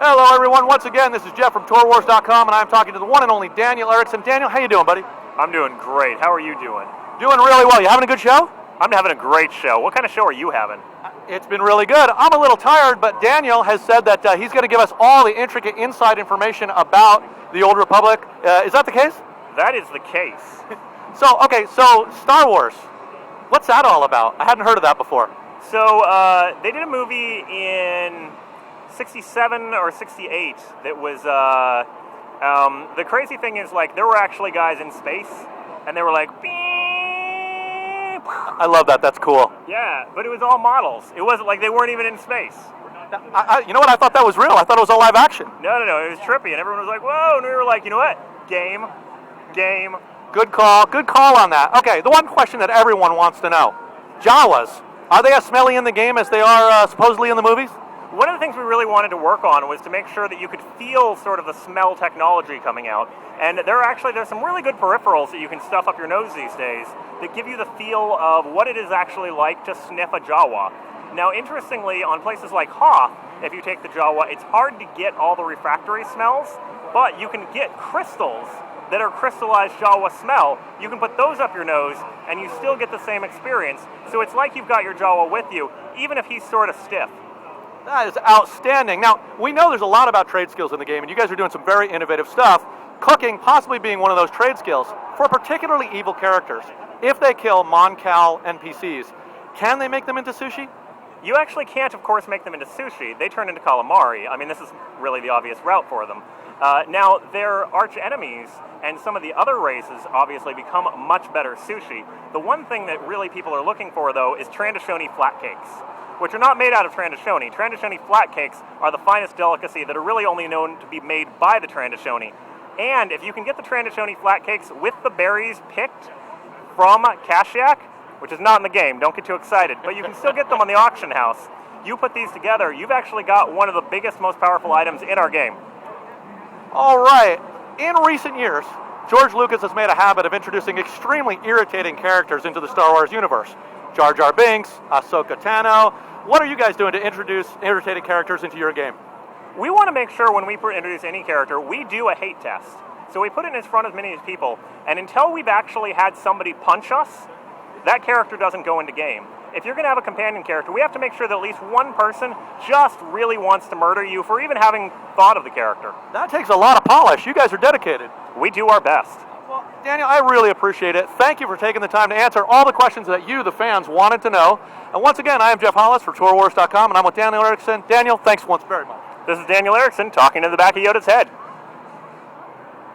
Hello, everyone. Once again, this is Jeff from TourWars.com, and I'm talking to the one and only Daniel Erickson. Daniel, how you doing, buddy? I'm doing great. How are you doing? Doing really well. You having a good show? I'm having a great show. What kind of show are you having? It's been really good. I'm a little tired, but Daniel has said that he's going to give us all the intricate inside information about the Old Republic. Is that the case? That is the case. So Star Wars. What's that all about? I hadn't heard of that before. So they did a movie in 67 or 68 that was, the crazy thing is, like, there were actually guys in space, and they were like, beep. I love that. That's cool. Yeah, but it was all models. It wasn't like they weren't even in space. You know what? I thought that was real. I thought it was all live action. No, it was trippy, and everyone was like, whoa, and we were like, you know what? Game. Good call on that. Okay, the one question that everyone wants to know. Jawas, are they as smelly in the game as they are supposedly in the movies? One of the things we really wanted to work on was to make sure that you could feel sort of the smell technology coming out. And there's some really good peripherals that you can stuff up your nose these days that give you the feel of what it is actually like to sniff a Jawa. Now, interestingly, on places like Hoth, if you take the Jawa, it's hard to get all the refractory smells, but you can get crystals that are crystallized Jawa smell. You can put those up your nose, and you still get the same experience. So it's like you've got your Jawa with you, even if he's sort of stiff. That is outstanding. Now, we know there's a lot about trade skills in the game, and you guys are doing some very innovative stuff. Cooking possibly being one of those trade skills. For particularly evil characters, if they kill Mon-Cal NPCs, can they make them into sushi? You actually can't, of course, make them into sushi. They turn into calamari. I mean, this is really the obvious route for them. Now, their arch enemies and some of the other races obviously become much better sushi. The one thing that really people are looking for, though, is Trandashoni flatcakes, which are not made out of Trandashoni. Trandashoni flatcakes are the finest delicacy that are really only known to be made by the Trandashoni. And if you can get the Trandashoni flatcakes with the berries picked from Kashyyyk, which is not in the game, don't get too excited, but you can still get them on the auction house. You put these together, you've actually got one of the biggest, most powerful items in our game. All right. In recent years, George Lucas has made a habit of introducing extremely irritating characters into the Star Wars universe. Jar Jar Binks, Ahsoka Tano. What are you guys doing to introduce irritating characters into your game? We want to make sure when we introduce any character, we do a hate test. So we put it in front of as many people, and until we've actually had somebody punch us, that character doesn't go into game. If you're going to have a companion character, we have to make sure that at least one person just really wants to murder you for even having thought of the character. That takes a lot of polish. You guys are dedicated. We do our best. Well, Daniel, I really appreciate it. Thank you for taking the time to answer all the questions that you, the fans, wanted to know. And once again, I am Jeff Hollis for TourWars.com, and I'm with Daniel Erickson. Daniel, thanks once very much. This is Daniel Erickson talking to the back of Yoda's head.